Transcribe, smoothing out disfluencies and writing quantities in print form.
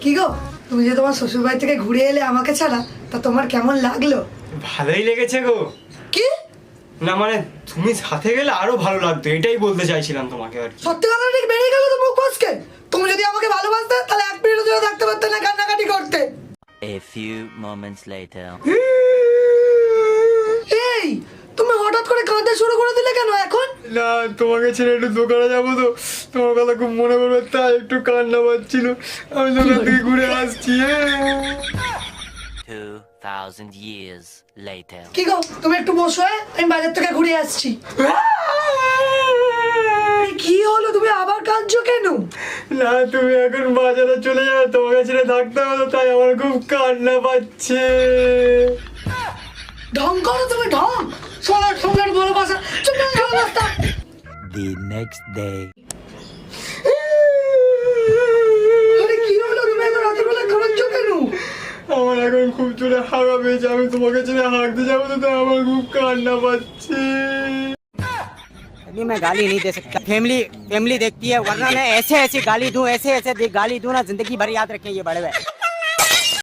কি গো, তুমি যে তোমার শ্বশুর বাড়ি থেকে ঘুরে এলে আমাকে ছাড়া, তা তোমার কেমন লাগলো? ভালোই লেগেছে গো। কি? না মানে তুমি সাথে গেলে আরো ভালো লাগতো, এটাই বলতে চাইছিলাম তোমাকে আর কি। সত্যি কথা ঠিক বেরিয়ে গেল তো মুখ ফসকে। তুমি যদি আমাকে ভালোবাসতে তাহলে এক মিনিটের জন্য থাকতে পারতে না, কান্নাকাটি করতে। A few moments later. এই, তুমি হঠাৎ করে কাঁদতে শুরু করে দিলে কেন এখন? না তোমাকে ছেড়ে একটু দোকানে যাবো তো, তোমার কথা খুব মনে পড়বে তাই একটু কান্না পাচ্ছিল। আমি দোকান থেকে ঘুরে আসছি। 2000 years later. কি গো, তুমি একটু বসো, আমি বাজার থেকে ঘুরে আসছি। এই, কি হলো, তুমি আবার কাঁদছো কেন? না তুমি এখন বাজারে চলে যাবে, তোমাকে ছেড়ে থাকতে হবে, তাই আমার খুব কান্না পাচ্ছে। ঢং করো তুমি, ঢং। সোনার সঙ্গের ভালোবাসা চুপ করে ভালোবাসা। The next day. আরে কি হলো, তুমি এত রাতের বেলা কাঁদছো কেন? আমার এখন খুব জোরে হাগা পেয়েছে, আমি তোমাকে ছেড়ে হাঁকতে যাবো তো, তাই আমার খুব কান্না পাচ্ছে। अभी मैं गाली नहीं दे सकता। फैमिली देखती है, वरना मैं ऐसे गाली दूं, ऐसे गाली दूं ना, जिंदगी भर याद रखें ये बड़े भाई।